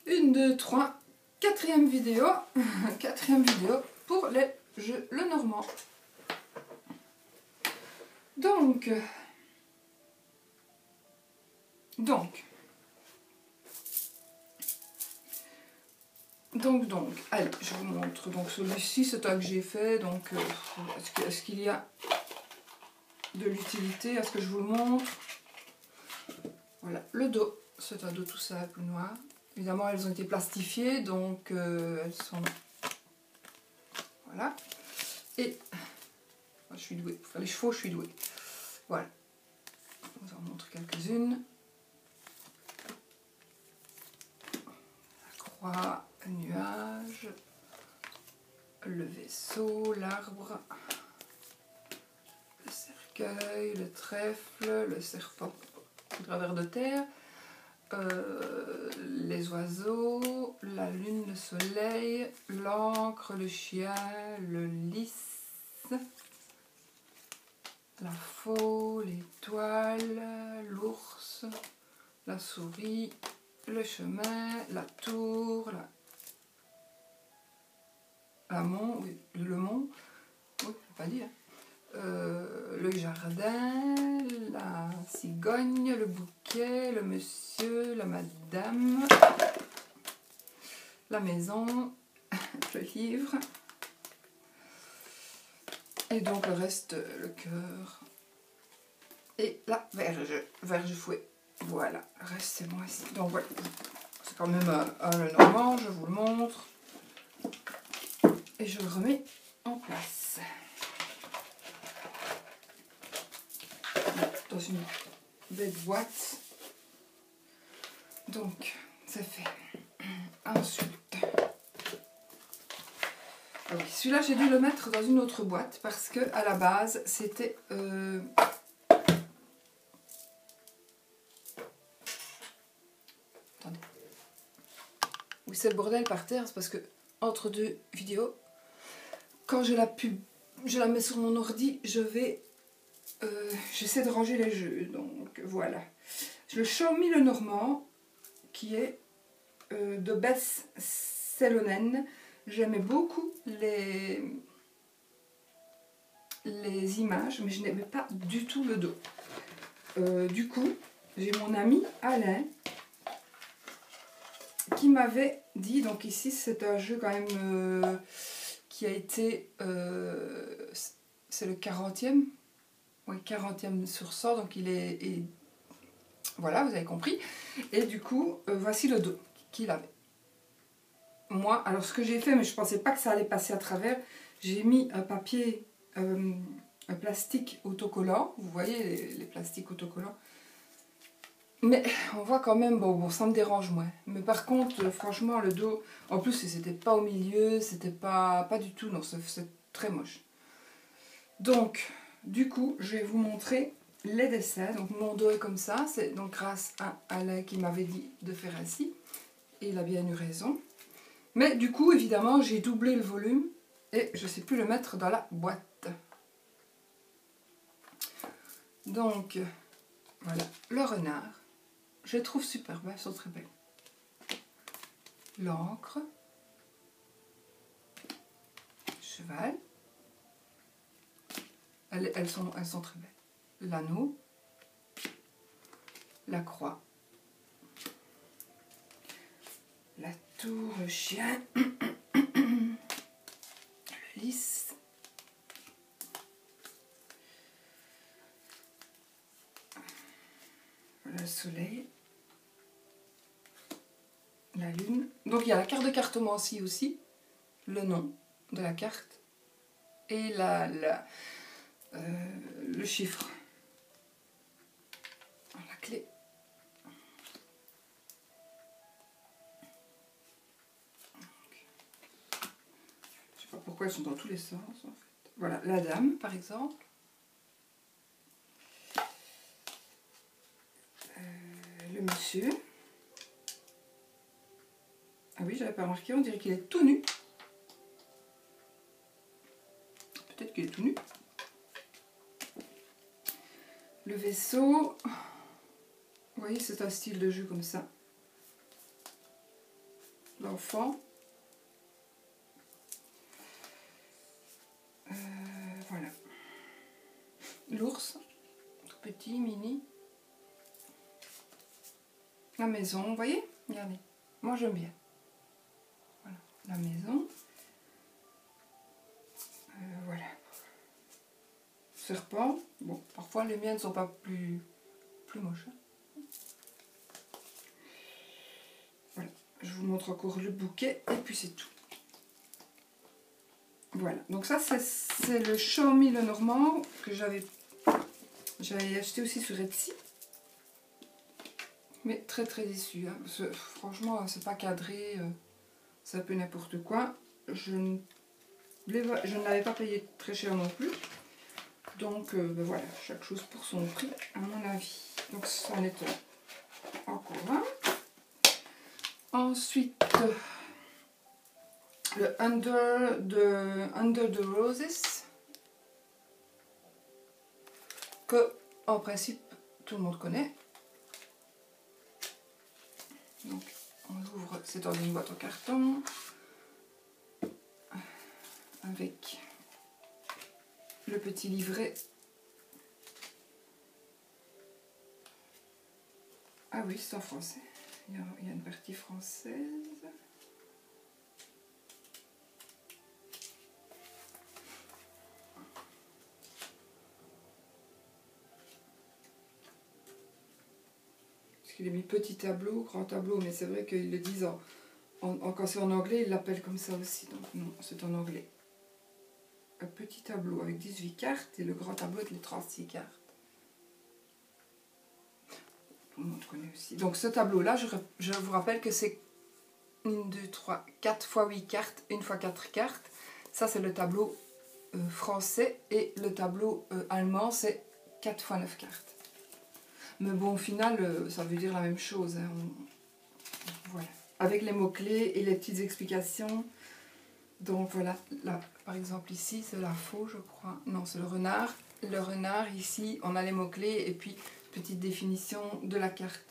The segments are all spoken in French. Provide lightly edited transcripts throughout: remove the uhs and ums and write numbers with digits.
1, 2, 3, quatrième vidéo. Quatrième vidéo pour les jeux Lenormand. Donc, allez, je vous montre. Donc celui-ci, c'est un que j'ai fait. Donc, est-ce qu'il y a de l'utilité? Est-ce que je vous le montre? Voilà, le dos, c'est un dos tout simple, noir. Évidemment, elles ont été plastifiées, donc elles sont... Voilà. Et... je suis douée. Pour faire les chevaux, je suis douée. Voilà. Je vous en montre quelques-unes. La croix, le nuage, le vaisseau, l'arbre, le cercueil, le trèfle, le serpent, le travers de terre, les oiseaux, la lune, le soleil, l'encre, le chien, le lys, la faux, l'étoile, l'ours, la souris, le chemin, la tour, la mont, oui, le mont, oui, je ne vais pas dire, le jardin, la cigogne, le bouquet, le monsieur, la madame, la maison, le livre, et donc le reste, le cœur, et la verge fouet. Voilà, le reste c'est moi ici. Donc voilà, c'est quand même un Lenormand, je vous le montre. Et je le remets en place. Dans une belle boîte. Donc, ça fait. Ensuite. Ah oui, celui-là, j'ai dû le mettre dans une autre boîte parce que à la base, c'était. Attendez. Oui, c'est le bordel par terre, c'est parce que entre deux vidéos, quand je la mets sur mon ordi, j'essaie de ranger les jeux. Donc voilà. Le Xiaomi Lenormand, qui est de Beth Selonen. J'aimais beaucoup les images, mais je n'aimais pas du tout le dos. Du coup, j'ai mon ami Alain qui m'avait dit, donc ici c'est un jeu quand même qui a été, c'est le 40e, oui 40e sur 100, donc il est voilà, vous avez compris. Et du coup, voici le dos qu'il avait. Moi, alors ce que j'ai fait, mais je ne pensais pas que ça allait passer à travers, j'ai mis un papier, un plastique autocollant. Vous voyez les plastiques autocollants. Mais on voit quand même, bon, ça me dérange moins. Mais par contre, franchement, le dos, en plus, c'était pas au milieu, c'était pas du tout, non, c'est très moche. Donc, du coup, je vais vous montrer les dessins. Donc, mon dos est comme ça, c'est donc grâce à Alain qui m'avait dit de faire ainsi. Et il a bien eu raison. Mais du coup, évidemment, j'ai doublé le volume et je ne sais plus le mettre dans la boîte. Donc, voilà, le renard. Je les trouve superbes, elles sont très belles. L'encre. Cheval. Elles sont très belles. L'anneau. La croix. La tour, le chien. Le lys. Le soleil. La lune. Donc il y a la carte de cartomancie aussi, le nom de la carte et le chiffre, la clé. Je sais pas pourquoi elles sont dans tous les sens en fait. Voilà, la dame par exemple. Le monsieur. Ah oui, j'avais pas remarqué, on dirait qu'il est tout nu. Peut-être qu'il est tout nu. Le vaisseau. Vous voyez, c'est un style de jeu comme ça. l'enfant. Voilà. L'ours, tout petit, mini. La maison, vous voyez? Regardez, moi j'aime bien. Voilà, la maison. Voilà. Serpent. Bon, parfois les miens ne sont pas plus moches. Voilà, je vous montre encore le bouquet et puis c'est tout. Voilà, donc ça c'est le Xiaomi le Normand que j'avais acheté aussi sur Etsy. Mais très très déçu, hein, parce que, franchement c'est pas cadré, c'est un peu n'importe quoi. Je ne l'avais pas payé très cher non plus. Donc ben voilà, chaque chose pour son prix à mon avis. Donc ça en est encore un. Ensuite, le Under the Roses, que en principe tout le monde connaît. Donc on ouvre, c'est dans une boîte en carton avec le petit livret. Ah oui, c'est en français. Il y a une partie française. Parce qu'il a mis petit tableau, grand tableau, mais c'est vrai qu'ils le disent quand c'est en anglais, ils l'appellent comme ça aussi. Donc non, c'est en anglais. Un petit tableau avec 18 cartes et le grand tableau avec les 36 cartes. Tout le monde connaît aussi. Donc ce tableau-là, je vous rappelle que c'est 1, 2, 3, 4 fois 8 cartes, 1 fois 4 cartes. Ça, c'est le tableau français et le tableau allemand, c'est 4 fois 9 cartes. Mais bon, au final, ça veut dire la même chose. Hein. Voilà. Avec les mots-clés et les petites explications. Donc voilà, là, par exemple ici, c'est la faux, je crois. Non, c'est le renard. Le renard, ici, on a les mots-clés et puis petite définition de la carte.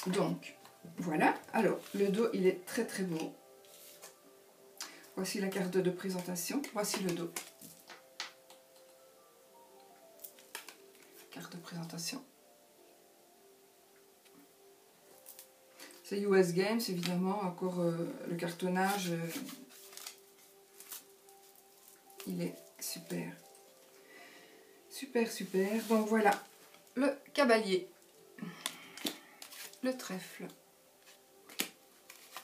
Donc, voilà. Alors, le dos, il est très très beau. Voici la carte de présentation. Voici le dos. Carte de présentation. C'est US Games, évidemment. Encore le cartonnage. Il est super. Super, super. Donc voilà. Le cavalier. Le trèfle.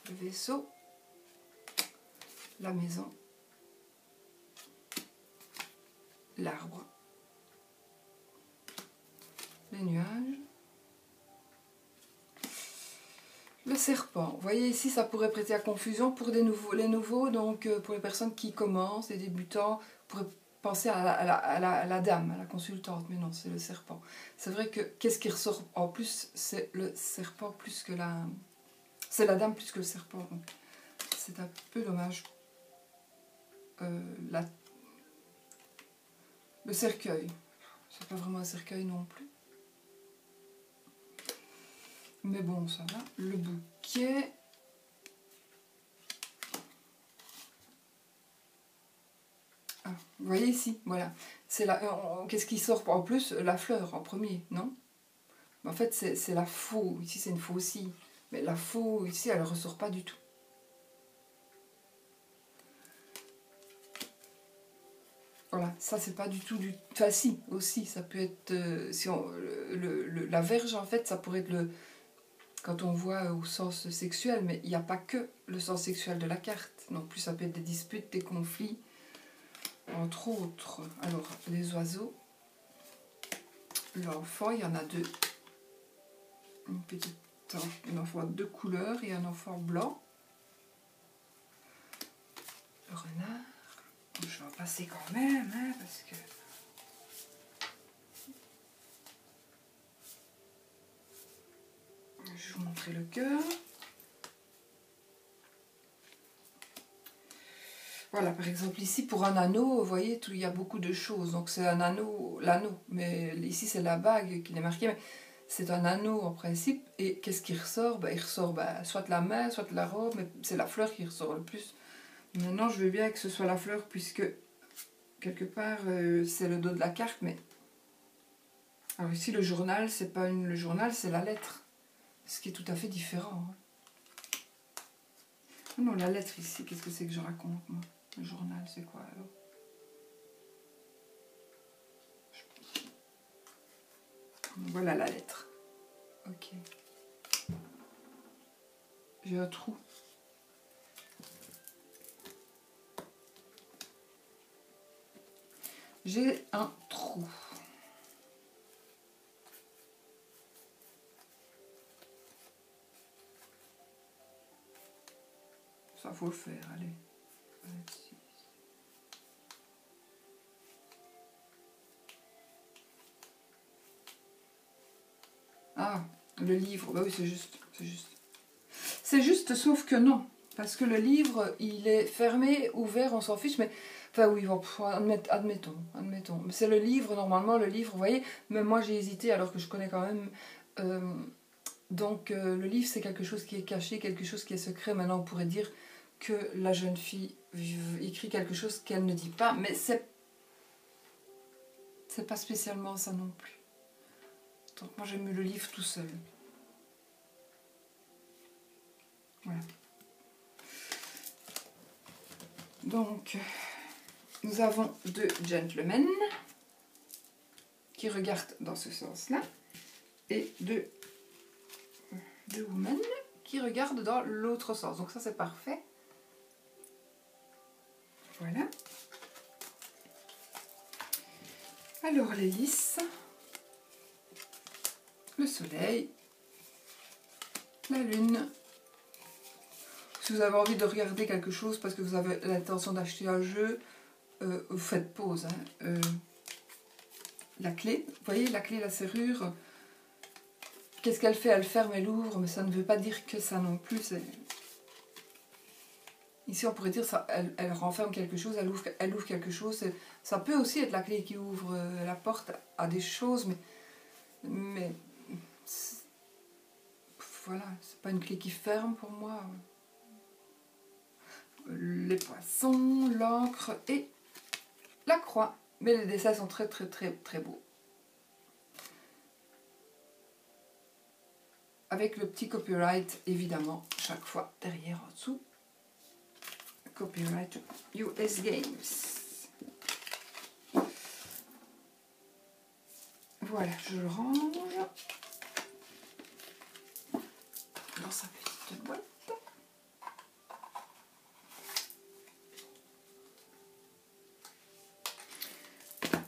Le vaisseau. La maison. L'arbre. Les nuages. Le serpent. Vous voyez ici, ça pourrait prêter à confusion pour les nouveaux, donc pour les personnes qui commencent, les débutants, pourraient penser à la dame, à la consultante, mais non, c'est le serpent. C'est vrai que qu'est-ce qui ressort en plus, c'est le serpent plus que la... C'est la dame plus que le serpent. C'est un peu dommage. Le cercueil. C'est pas vraiment un cercueil non plus. Mais bon, ça va. Le bouquet. Ah, vous voyez ici, voilà. C'est qu'est-ce qui sort en plus? La fleur en premier, non? En fait, c'est la faux. Ici, c'est une faux aussi. Mais la faux, ici, elle ne ressort pas du tout. Voilà, ça, c'est pas du tout du... Enfin, si, aussi, ça peut être... si on, la verge, en fait, ça pourrait être le... Quand on voit au sens sexuel, mais il n'y a pas que le sens sexuel de la carte. Non plus, ça peut être des disputes, des conflits, entre autres. Alors, les oiseaux. L'enfant, il y en a deux. Un enfant de couleurs et un enfant blanc. Le renard. Je vais en passer quand même, hein, parce que... Je vais vous montrer le cœur. Voilà, par exemple, ici, pour un anneau, vous voyez, il y a beaucoup de choses. Donc, c'est un anneau, l'anneau. Mais ici, c'est la bague qui est marquée. Mais c'est un anneau en principe. Et qu'est-ce qui ressort? Il ressort soit la main, soit la robe, mais c'est la fleur qui ressort le plus. Maintenant, je veux bien que ce soit la fleur, puisque quelque part, c'est le dos de la carte, mais... Alors ici, le journal, c'est pas le journal, c'est la lettre. Ce qui est tout à fait différent. Hein. Non, la lettre ici, qu'est-ce que c'est que je raconte, moi? Le journal, c'est quoi, alors? Voilà la lettre. Ok. J'ai un trou. J'ai un trou. Ça, faut le faire, allez. Ah, le livre, bah oui, c'est juste. C'est juste, sauf que non. Parce que le livre, il est fermé, ouvert, on s'en fiche, mais... Enfin oui, bon, admettons. Mais c'est le livre, normalement, le livre, vous voyez, même moi j'ai hésité alors que je connais quand même... le livre, c'est quelque chose qui est caché, quelque chose qui est secret. Maintenant, on pourrait dire que la jeune fille écrit quelque chose qu'elle ne dit pas, mais c'est pas spécialement ça non plus. Donc moi, j'aime mieux le livre tout seul. Voilà. Donc, nous avons 2 gentlemen qui regardent dans ce sens-là et 2 women qui regardent dans l'autre sens. Donc ça, c'est parfait. Voilà. Alors, l'hélice, le soleil, la lune. Si vous avez envie de regarder quelque chose parce que vous avez l'intention d'acheter un jeu, vous faites pause. Hein. La clé, vous voyez, la clé, la serrure, qu'est-ce qu'elle fait? Elle ferme, elle ouvre, mais ça ne veut pas dire que ça non plus. Ici, on pourrait dire ça, elle renferme quelque chose, elle ouvre quelque chose. Ça peut aussi être la clé qui ouvre la porte à des choses, mais voilà, c'est pas une clé qui ferme pour moi. Les poissons, l'encre et la croix. Mais les dessins sont très beaux. Avec le petit copyright, évidemment, chaque fois derrière, en dessous. Copyright US Games. Voilà, je le range dans sa petite boîte.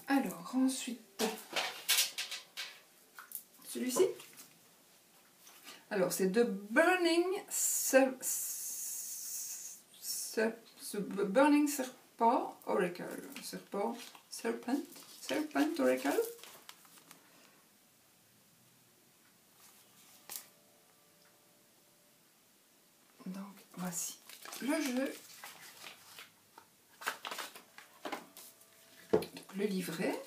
Alors, ensuite, celui-ci. Alors, c'est de Burning Burning Serpent Oracle. Serpent Oracle. Donc, voici le jeu. Le livret.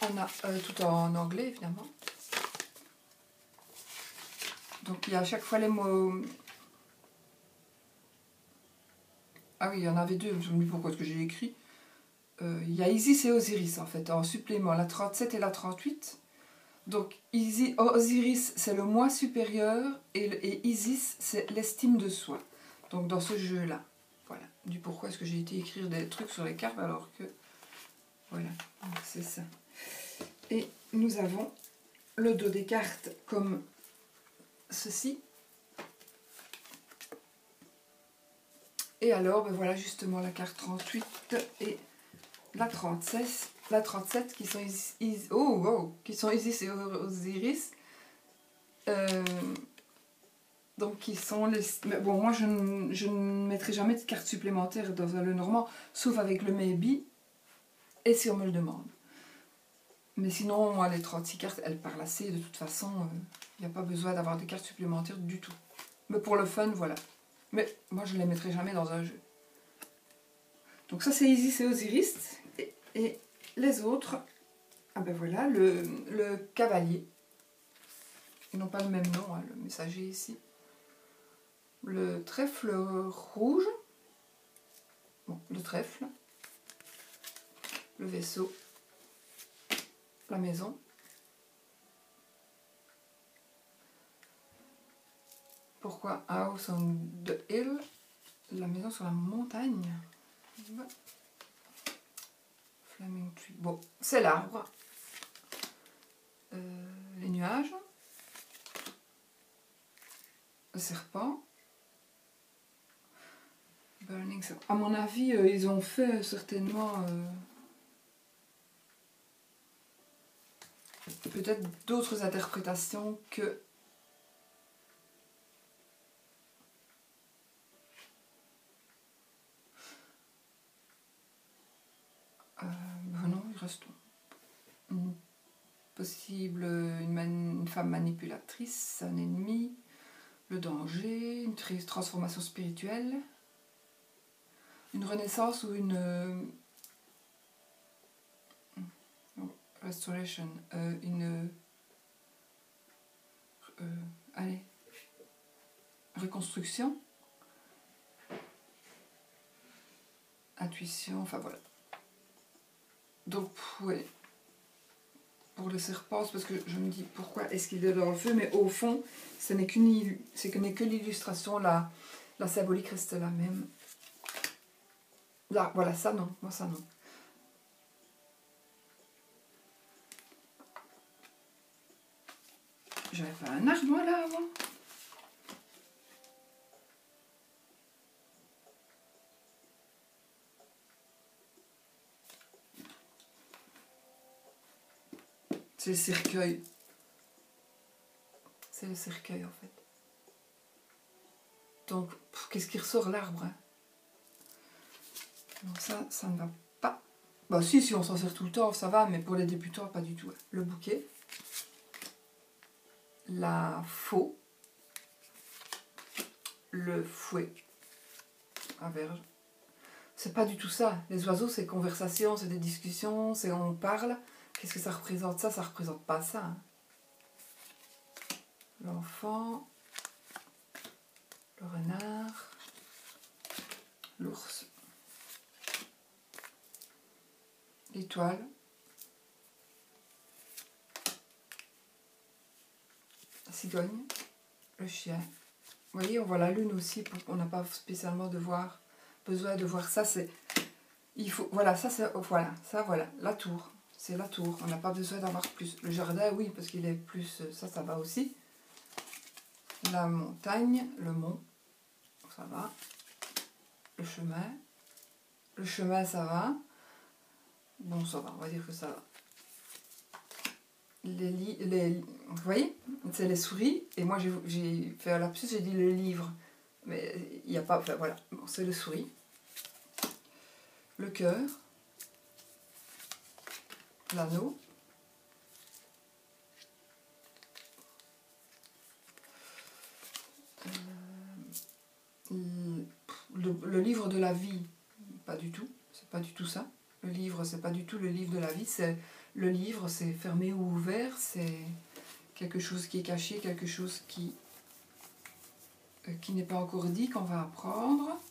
On a tout en anglais, évidemment. Donc, il y a à chaque fois les mots... Ah oui, il y en avait 2, je ne sais plus pourquoi ce que j'ai écrit. Il y a Isis et Osiris, en fait, en supplément, la 37 et la 38. Donc, Osiris, c'est le moi supérieur, et Isis, c'est l'estime de soi. Donc, dans ce jeu-là, voilà. Du pourquoi est-ce que j'ai été écrire des trucs sur les cartes, alors que... Voilà, c'est ça. Et nous avons le dos des cartes comme ceci. Et alors, ben voilà justement la carte 38 et la 37 qui sont qui sont Isis et Osiris. Donc qui sont les... Mais bon, moi je ne mettrai jamais de carte supplémentaire dans un Lenormand, sauf avec le maybe, et si on me le demande. Mais sinon, moi, les 36 cartes, elles parlent assez. De toute façon, il n'y a pas besoin d'avoir des cartes supplémentaires du tout. Mais pour le fun, voilà. Mais moi, je ne les mettrai jamais dans un jeu. Donc ça, c'est Isis et Osiris. Et Et les autres, ah ben voilà, le cavalier. Ils n'ont pas le même nom, hein, le messager ici. Le trèfle rouge. Bon, le trèfle. Le vaisseau. La maison. Pourquoi House on the Hill? La maison sur la montagne. Ouais. Flaming Tree. Bon, c'est l'arbre. Les nuages. Le serpent. Burning Serpent. À mon avis, ils ont fait certainement peut-être d'autres interprétations que non, il reste possible une femme manipulatrice, un ennemi, le danger, une transformation spirituelle, une renaissance ou une restoration, allez, reconstruction, intuition, enfin voilà. Donc, ouais, pour le serpent, parce que je me dis pourquoi est-ce qu'il est dans le feu, mais au fond, ce n'est que l'illustration, la symbolique reste la même. Là, voilà, ça non, moi ça non. J'avais pas un arbre moi là avant. C'est le cercueil. C'est le cercueil en fait. Donc, qu'est-ce qui ressort l'arbre, hein? Donc ça ne va pas. Bah si on s'en sert tout le temps, ça va, mais pour les débutants, pas du tout. Le bouquet. La faux. Le fouet. La verge. C'est pas du tout ça. Les oiseaux, c'est conversation, c'est des discussions, c'est on parle. Qu'est-ce que ça représente? Ça représente pas ça. Hein. L'enfant. Le renard. L'ours. L'étoile. La cigogne. Le chien. Vous voyez, on voit la lune aussi, on n'a pas spécialement besoin de voir ça. Il faut, voilà, voilà, la tour. C'est la tour, on n'a pas besoin d'avoir plus. Le jardin, oui, parce qu'il est plus, ça va aussi. La montagne, le mont, ça va. Le chemin, ça va. Bon, ça va, on va dire que ça va. Vous voyez, c'est les souris, et moi j'ai fait un lapsus, j'ai dit le livre, mais il n'y a pas, enfin voilà, bon, c'est le souris, le cœur, l'anneau, le livre de la vie, pas du tout, c'est pas du tout ça, le livre, c'est pas du tout le livre de la vie, c'est le livre, c'est fermé ou ouvert, c'est quelque chose qui est caché, quelque chose qui n'est pas encore dit, qu'on va apprendre.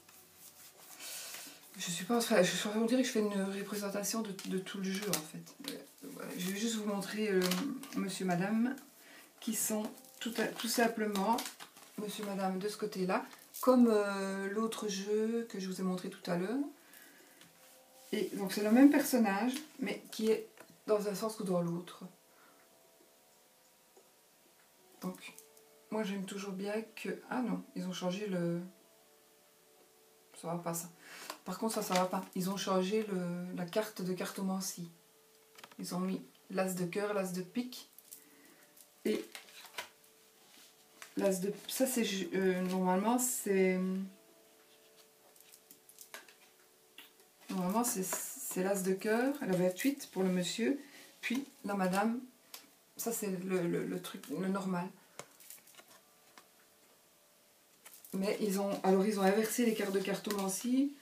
Je suis pas en train de dire que je fais une représentation de tout le jeu en fait. Je vais juste vous montrer monsieur, madame, qui sont tout simplement monsieur, madame de ce côté-là, comme l'autre jeu que je vous ai montré tout à l'heure. Et donc c'est le même personnage, mais qui est dans un sens ou dans l'autre. Donc, moi j'aime toujours bien que... Ah non, ils ont changé le... Ça va pas ça. Par contre ça va pas. Ils ont changé la carte de cartomancie. Ils ont mis l'as de cœur, l'as de pique. Et l'as de... Ça c'est... normalement c'est... Normalement c'est l'as de cœur, la 28 pour le monsieur. Puis la madame, ça c'est le truc, le normal. Mais ils ont inversé les cartes de cartomancie.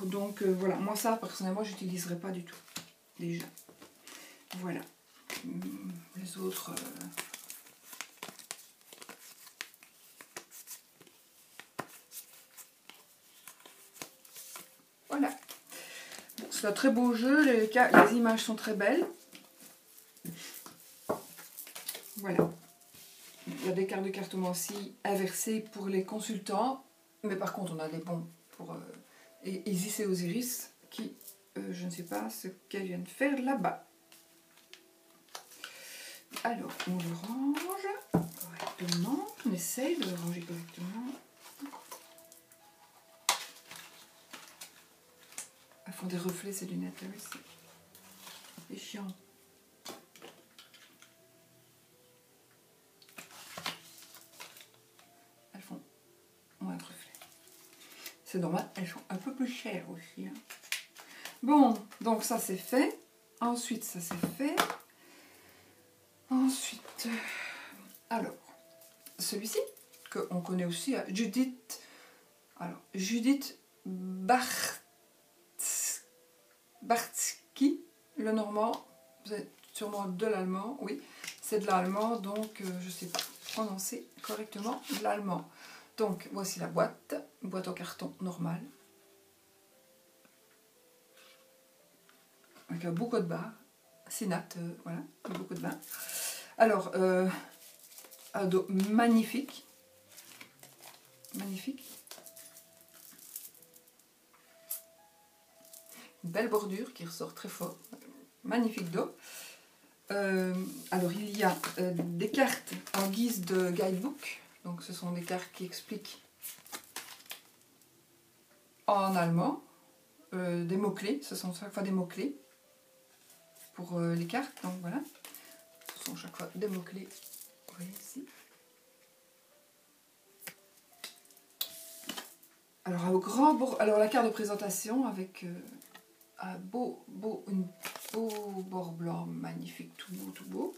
Donc voilà, moi ça personnellement j'utiliserai pas du tout déjà. Voilà. Les autres voilà. Bon, c'est un très beau jeu, les images sont très belles. Voilà. Il y a des cartes de carton aussi inversées pour les consultants, mais par contre on a des bons pour Isis et Osiris qui, je ne sais pas ce qu'elles viennent faire là-bas. Alors on le range correctement, on essaye de le ranger correctement. Elles font des reflets ces lunettes là aussi. C'est chiant. Elles font moins de reflets. C'est normal, elles sont un peu plus chères aussi. Hein. Bon, donc ça c'est fait. Ensuite, ça c'est fait. Ensuite, alors, celui-ci, qu'on connaît aussi, Judith. Alors, Judith Bartzky, le normand. C'est sûrement de l'allemand, oui. C'est de l'allemand, donc je ne sais pas prononcer correctement l'allemand. Donc, voici la boîte. Une boîte en carton normale. Avec un beau code barre. Sinat, voilà, un beau code barre. Alors, un dos magnifique. Magnifique. Une belle bordure qui ressort très fort. Magnifique dos. Alors, il y a des cartes en guise de guidebook. Donc, ce sont des cartes qui expliquent en allemand. Des mots-clés. Ce sont chaque fois des mots-clés pour les cartes. Donc, voilà. Ce sont chaque fois des mots-clés. Vous voyez ici. Alors, la carte de présentation avec un beau bord blanc magnifique, tout beau.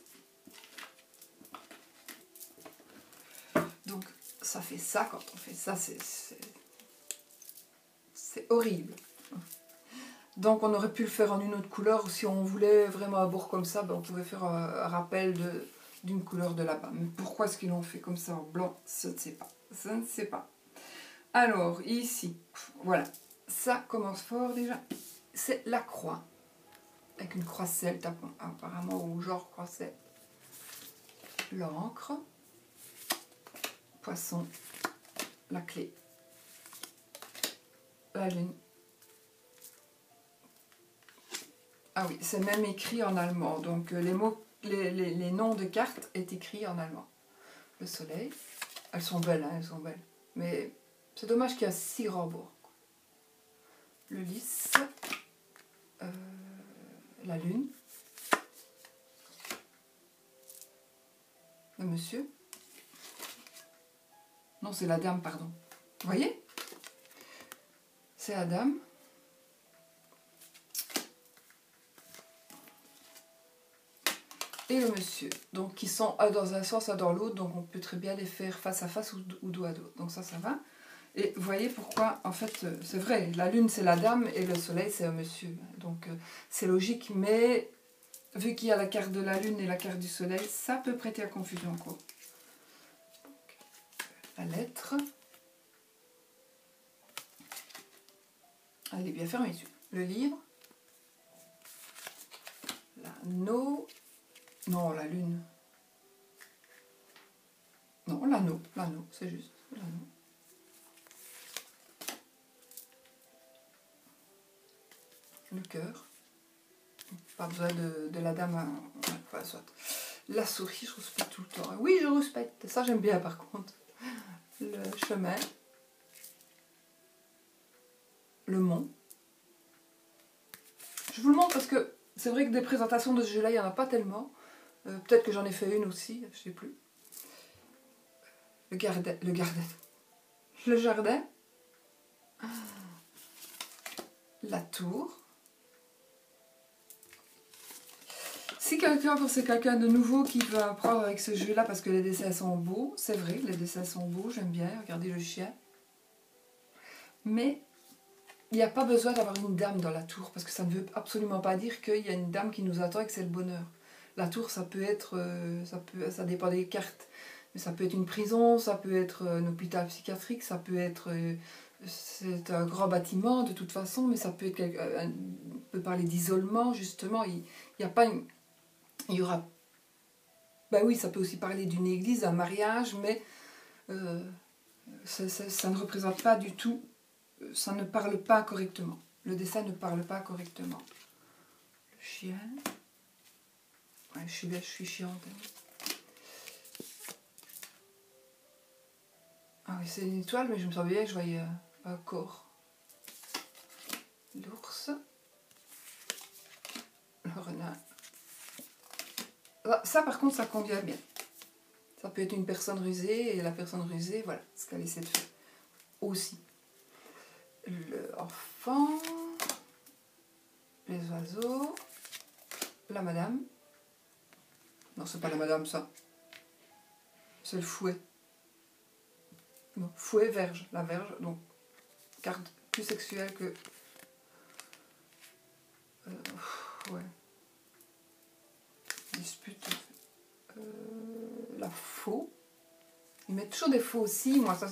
Donc, ça fait ça quand on fait ça, c'est horrible. Donc, on aurait pu le faire en une autre couleur. Si on voulait vraiment un bord comme ça, ben, on pouvait faire un rappel d'une couleur de là-bas. Mais pourquoi est-ce qu'ils l'ont fait comme ça en blanc? Je ne sais pas. Je ne sais pas. Alors, ici, voilà. Ça commence fort déjà. C'est la croix. Avec une croix celte, apparemment, ou genre croix celte. L'encre. Poisson. La clé. La lune. Ah oui, c'est même écrit en allemand. Donc, les noms de cartes est écrit en allemand. Le soleil. Elles sont belles, hein, elles sont belles. Mais c'est dommage qu'il y a 6 grands bords. Le lys. La lune. Le monsieur. Non, c'est la dame, pardon. Vous voyez? C'est la dame. Et le monsieur. Donc, qui sont dans un sens, dans l'autre. Donc, on peut très bien les faire face à face ou dos à dos. Donc, ça va. Et vous voyez pourquoi, en fait, c'est vrai, la lune, c'est la dame et le soleil, c'est un monsieur. Donc, c'est logique, mais vu qu'il y a la carte de la lune et la carte du soleil, ça peut prêter à confusion encore. Donc, la lettre. Elle est bien fermée dessus. Le livre. L'anneau. Non, la lune. Non, l'anneau, c'est juste l'anneau. Le cœur. Pas besoin de la dame. Enfin, soit. La souris, je respecte tout le temps. Oui, je respecte. Ça, j'aime bien par contre. Le chemin. Le mont. Je vous le montre parce que c'est vrai que des présentations de ce jeu-là, il n'y en a pas tellement. Peut-être que j'en ai fait une aussi, je ne sais plus. Le jardin. La tour. Si c'est quelqu'un de nouveau qui veut apprendre avec ce jeu-là parce que les dessins sont beaux, c'est vrai, les dessins sont beaux, j'aime bien, regardez le chien. Mais il n'y a pas besoin d'avoir une dame dans la tour, parce que ça ne veut absolument pas dire qu'il y a une dame qui nous attend et que c'est le bonheur. La tour, ça peut être, ça dépend des cartes, mais ça peut être une prison, ça peut être un hôpital psychiatrique, ça peut être, c'est un grand bâtiment de toute façon, mais ça peut être, on peut parler d'isolement justement. Il y a pas, il y aura, ben oui, ça peut aussi parler d'une église, d'un mariage, mais ça ne représente pas du tout, ça ne parle pas correctement. Le dessin ne parle pas correctement. Le chien. Ouais, je suis chiante. Ah oui, c'est une étoile, mais je me semblais bien que je voyais un corps. L'ours. Le renard. Ça, par contre, ça convient bien. Ça peut être une personne rusée, et la personne rusée, voilà, ce qu'elle essaie de faire. Aussi. L'enfant. Les oiseaux. La madame. Non, c'est pas la madame, ça. C'est le fouet. Non, fouet, verge. La verge, donc, carte plus sexuelle que... ouais. Dispute. La faux. Ils mettent toujours des faux aussi. Moi, ça,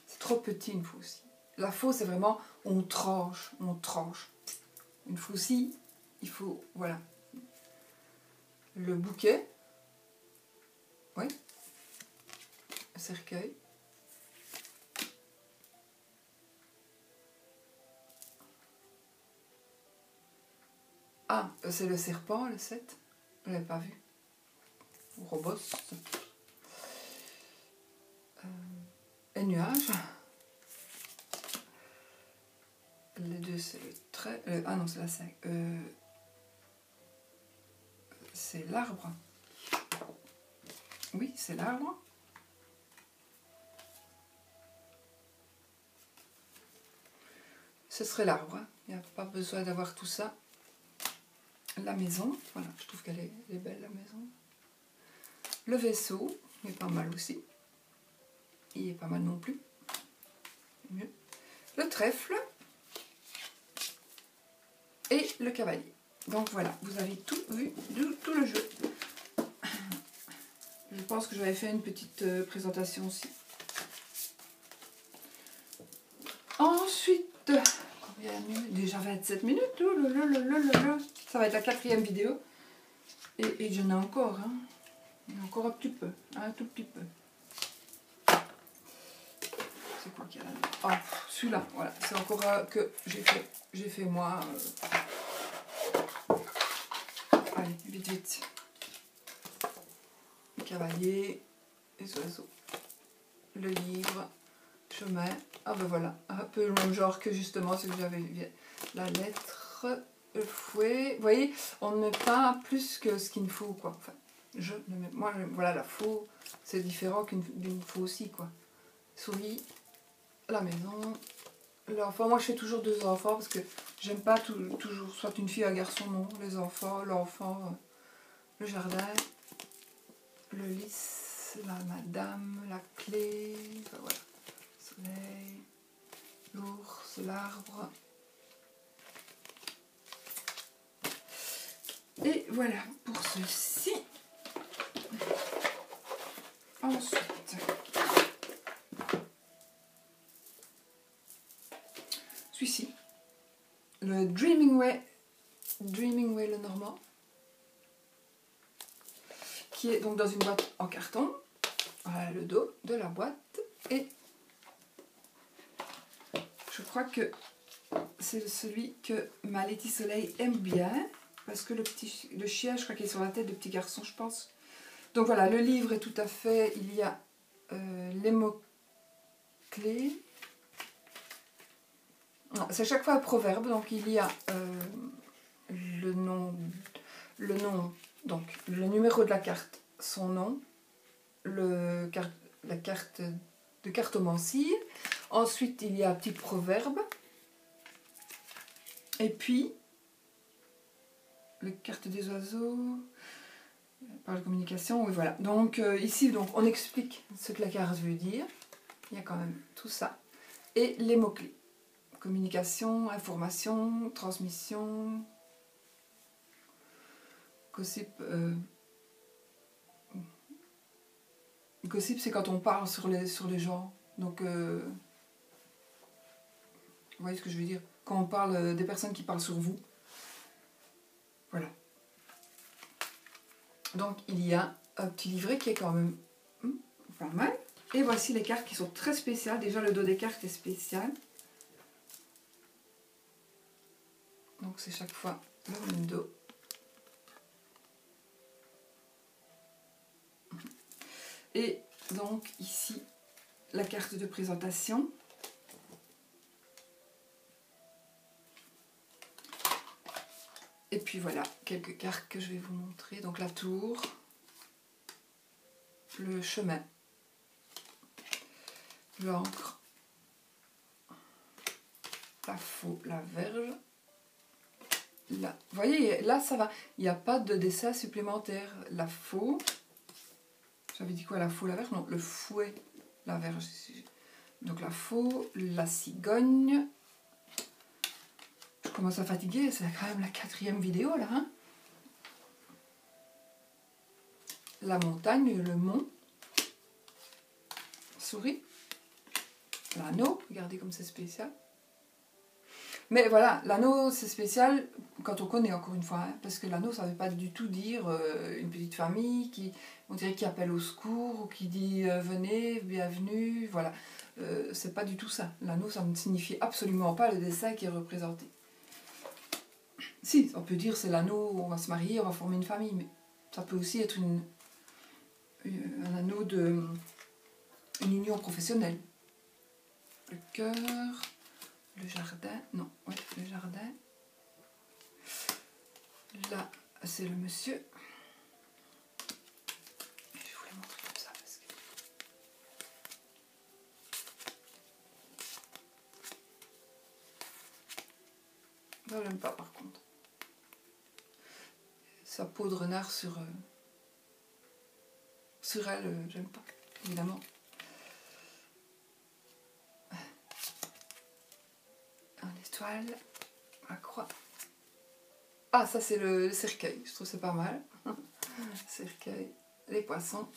c'est trop petit, une faux aussi. La faux, c'est vraiment, on tranche, on tranche. Une faux aussi, il faut, voilà. Le bouquet. Oui. Le cercueil. Ah, c'est le serpent, le 7. Je ne l'avais pas vu. Robos. Les nuages. Les 2, c'est le trait. Ah non, c'est la 5. C'est l'arbre. Oui, c'est l'arbre. Ce serait l'arbre. Il n'y a pas besoin d'avoir tout ça. La maison. Voilà, je trouve qu'elle est belle, la maison. Le vaisseau. Il est pas mal aussi. Il est pas mal non plus. Mieux. Le trèfle. Et le cavalier. Donc voilà, vous avez tout vu, tout le jeu. Je pense que j'avais fait une petite présentation aussi. Ensuite, combien de minutes? Déjà 27 minutes. Ça va être la 4e vidéo. Et j'en ai encore. Hein. Il y en a encore un petit peu. Un tout petit peu. C'est quoi qu'il y a là-dedans? Ah, celui-là, voilà. C'est encore que j'ai fait moi. Allez, vite, vite. Le cavalier, les oiseaux, le livre, chemin. Ah ben voilà, un peu le même genre que justement ce que j'avais vu. La lettre, le fouet. Vous voyez, on ne met pas plus que ce qu'il me faut, quoi. Enfin, moi, voilà, la faux, c'est différent d'une faux aussi, quoi. Souris, la maison, l'enfant. Moi, je fais toujours 2 enfants parce que j'aime pas toujours soit une fille, un garçon, non. Les enfants, l'enfant, le jardin, le lys, la madame, la clé, enfin, voilà. Soleil, l'ours, l'arbre. Et voilà pour ceci. Ensuite, celui-ci, le Dreaming Way le Normand, qui est donc dans une boîte en carton. Voilà le dos de la boîte. Et je crois que c'est celui que ma Letty Soleil aime bien. Parce que le chien, je crois qu'il est sur la tête de petit garçon, je pense. Donc voilà, le livre est tout à fait... Il y a les mots-clés. C'est chaque fois un proverbe. Donc il y a le nom, donc le numéro de la carte, son nom, la carte de cartomancie. Ensuite, il y a un petit proverbe. Et puis... les cartes des oiseaux, par la communication, oui voilà. Donc ici, donc, on explique ce que la carte veut dire. Il y a quand même tout ça. Et les mots-clés. communication, information, transmission, gossip. Gossip, c'est quand on parle sur les gens. Donc, vous voyez ce que je veux dire? Quand on parle des personnes qui parlent sur vous. Voilà. Donc, il y a un petit livret qui est quand même pas mal. Et voici les cartes qui sont très spéciales. Déjà, le dos des cartes est spécial. Donc, c'est chaque fois le même dos. Et donc, ici, la carte de présentation. Et puis voilà, quelques cartes que je vais vous montrer. Donc la tour, le chemin, l'encre, la faux, la verge. Là, vous voyez, là ça va. Il n'y a pas de dessin supplémentaire. La faux, j'avais dit quoi, la faux, la verge? Non, le fouet, la verge. Donc la faux, la cigogne. Je commence à fatiguer, c'est quand même la 4e vidéo là. Hein, la montagne, le mont, souris, l'anneau, regardez comme c'est spécial. Mais voilà, l'anneau c'est spécial quand on connaît encore une fois, hein, parce que l'anneau ça ne veut pas du tout dire une petite famille qui, on dirait, qui appelle au secours ou qui dit venez, bienvenue, voilà. C'est pas du tout ça. L'anneau ça ne signifie absolument pas le dessin qui est représenté. Si, on peut dire c'est l'anneau, on va se marier, on va former une famille, mais ça peut aussi être un anneau de une union professionnelle. Le cœur, le jardin, non, ouais, le jardin. Là, c'est le monsieur. Je voulais montrer comme ça parce que... Non, j'aime pas par contre. Sa peau de renard sur elle, j'aime pas, évidemment. Un étoile, la croix. Ah, ça c'est le cercueil, je trouve c'est pas mal. Cercueil, les poissons,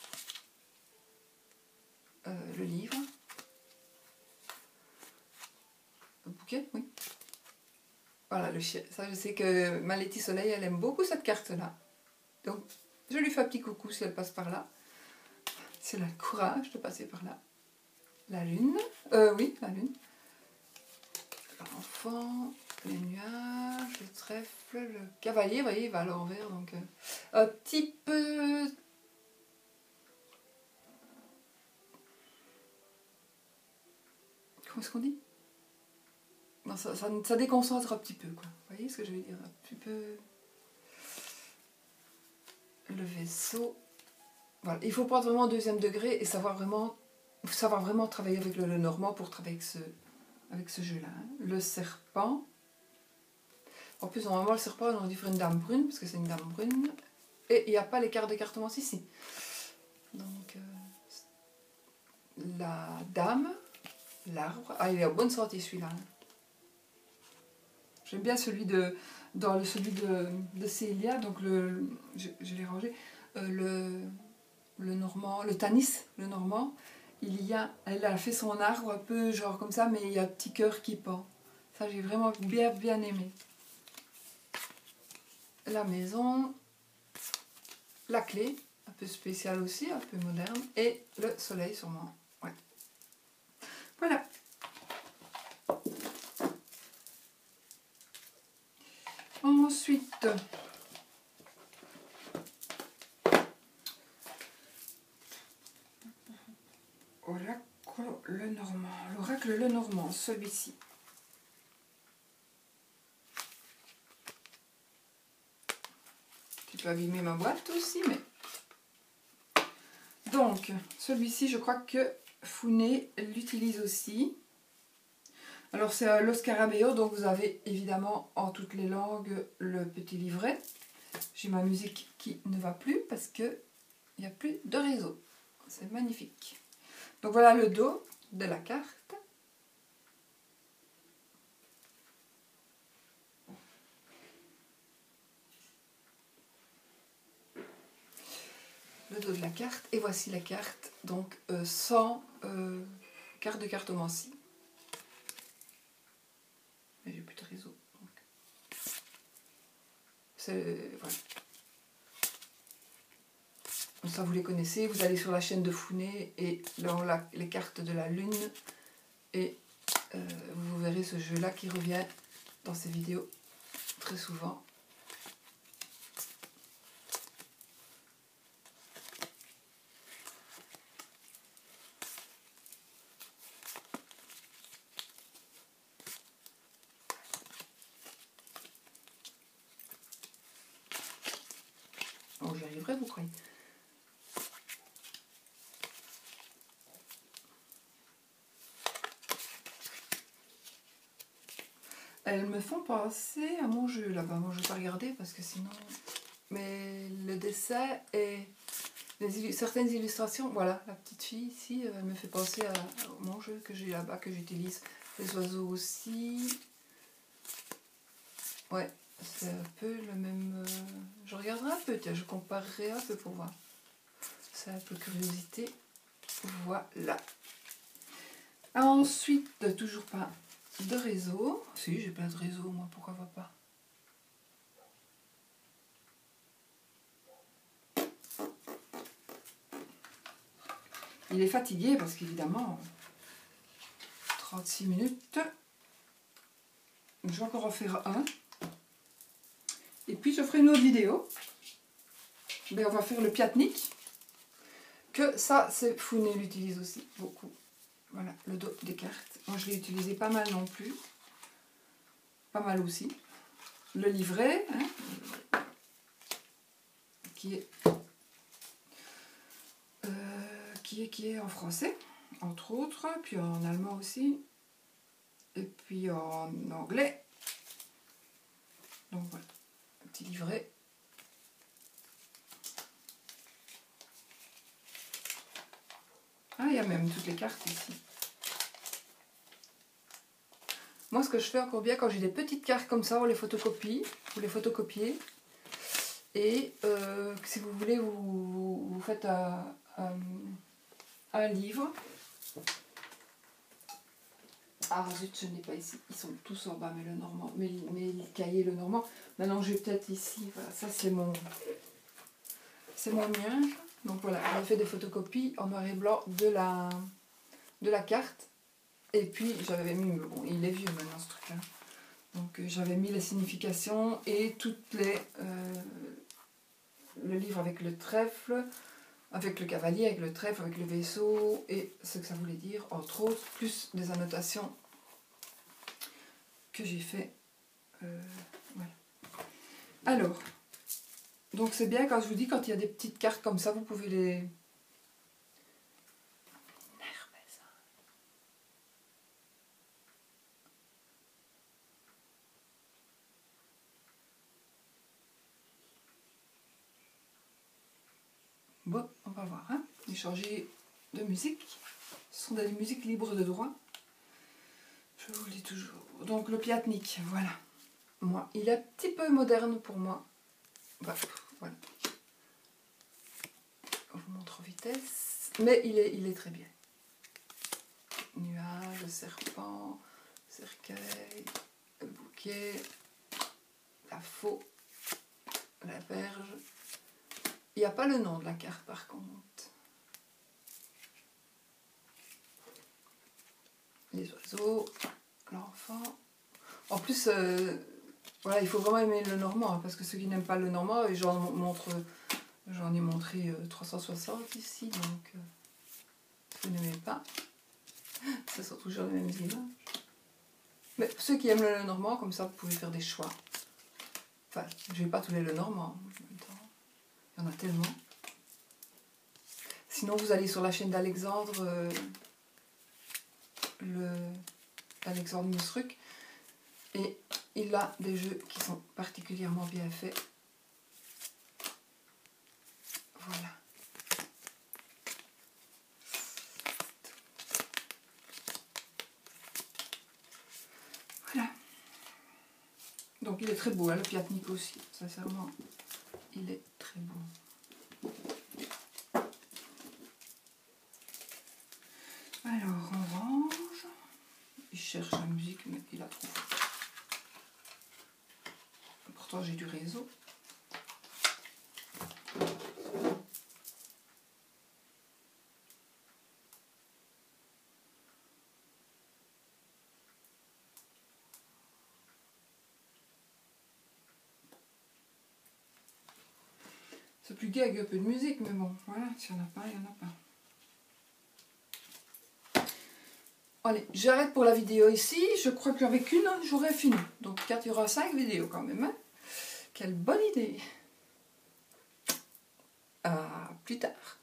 le livre, le bouquet, oui. Voilà, le chien. Ça, je sais que ma Letty Soleil, elle aime beaucoup cette carte-là. Donc, je lui fais un petit coucou si elle passe par là. C'est le courage de passer par là. La lune. Oui, la lune. L'enfant, les nuages, le trèfle, le cavalier. Vous voyez, il va à l'envers. Donc, un petit peu... Comment est-ce qu'on dit? Non, ça déconcentre un petit peu, quoi. Vous voyez ce que je veux dire? Un petit peu... Le vaisseau. Voilà. Il faut prendre vraiment au 2e degré et savoir vraiment travailler avec le normand pour travailler avec ce jeu-là. Hein. Le serpent. En plus, normalement, le serpent, on aurait dû faire une dame brune, parce que c'est une dame brune. Et il n'y a pas les cartes d'écartement ici. Donc, la dame, l'arbre. Ah, il est en bonne santé, celui-là. Hein. J'aime bien celui de Célia, donc je l'ai rangé. Le normand, le Tanis, le normand, elle a fait son arbre un peu genre comme ça, mais il y a un petit cœur qui pend. Ça, j'ai vraiment bien aimé. La maison, la clé, un peu spéciale aussi, un peu moderne, et le soleil sûrement. Ouais. Voilà. Ensuite, l'oracle le Normand, celui-ci. Tu peux abîmer ma boîte aussi, mais... Donc, celui-ci, je crois que Founé l'utilise aussi. Alors, c'est Los Scarabeo, donc vous avez évidemment en toutes les langues le petit livret. J'ai ma musique qui ne va plus parce qu'il n'y a plus de réseau. C'est magnifique. Donc voilà le dos de la carte. le dos de la carte. Et voici la carte, donc sans carte de cartomancie. Mais j'ai plus de réseau. Voilà. Donc ça vous les connaissez, vous allez sur la chaîne de Founé et dans les cartes de la lune et vous verrez ce jeu là qui revient dans ces vidéos très souvent. Oh, j'y arriverai, vous croyez? Elles me font penser à mon jeu là-bas. Moi, je ne vais pas regarder parce que sinon... Mais le dessin et certaines illustrations, voilà, la petite fille ici, elle me fait penser à mon jeu que j'ai là-bas, que j'utilise. Les oiseaux aussi. Ouais, c'est un peu le même... Je regarderai un peu, tiens, je comparerai un peu pour voir. C'est un peu curiosité. Voilà. Ensuite, toujours pas de réseau. Si, j'ai plein de réseaux, moi, pourquoi pas. Il est fatigué parce qu'évidemment, 36 minutes. Je vais encore en faire un. Et puis je ferai une autre vidéo. Mais on va faire le piatnik. Que ça, c'est Founé l'utilise aussi beaucoup. Voilà, le dos des cartes. Moi, je l'ai utilisé pas mal non plus. Pas mal aussi. Le livret, hein, qui est en français, entre autres, puis en allemand aussi, et puis en anglais. Donc voilà, un petit livret. Ah, il y a même toutes les cartes ici. Moi, ce que je fais encore bien, quand j'ai des petites cartes comme ça, on les photocopie, vous les photocopiez. Et si vous voulez, vous faites un livre. Ah zut, je n'ai pas ici. Ils sont tous en bas, mais le normand, mais les cahiers, le normand. Maintenant, j'ai peut-être ici. Voilà, ça c'est mon mien. Donc voilà, j'ai fait des photocopies en noir et blanc de la carte. Et puis j'avais mis, bon, il est vieux maintenant ce truc-là. Donc j'avais mis les significations et toutes les le livre avec le trèfle, avec le cavalier, avec le trèfle, avec le vaisseau et ce que ça voulait dire, entre autres, plus des annotations que j'ai fait. Voilà. Alors, donc c'est bien quand je vous dis, quand il y a des petites cartes comme ça, vous pouvez les... Bon, on va voir, hein. J'ai changé de musique. Ce sont des musiques libres de droit. Je vous le dis toujours. Donc le piatnik, voilà. Moi, il est un petit peu moderne pour moi. Bah, voilà. Je vous montre en vitesse. Mais il est très bien. Nuage, serpent, cercueil, le bouquet, la faux, la berge. Il n'y a pas le nom de la carte par contre. Les oiseaux, l'enfant. En plus, voilà, il faut vraiment aimer le normand, hein, parce que ceux qui n'aiment pas le normand, et j'en ai montré 360 ici, donc si vous n'aimez pas, ce sont toujours les mêmes images. Mais pour ceux qui aiment le normand, comme ça, vous pouvez faire des choix. Enfin, je vais pas tous les Lenormand en même temps. Il y en a tellement. Sinon, vous allez sur la chaîne d'Alexandre, Alexandre Musruc, et il a des jeux qui sont particulièrement bien faits. Voilà. Voilà. Donc il est très beau, hein, le piatnik aussi, sincèrement. Il est très beau. Alors, orange. Il cherche la musique, mais il la trouve. Pourtant, j'ai du réseau. C'est plus gai avec un peu de musique, mais bon, voilà, s'il n'y en a pas, il n'y en a pas. Allez, j'arrête pour la vidéo ici. Je crois qu'avec une, j'aurai fini. Donc 4, il y aura 5 vidéos quand même. Hein. Quelle bonne idée. À plus tard.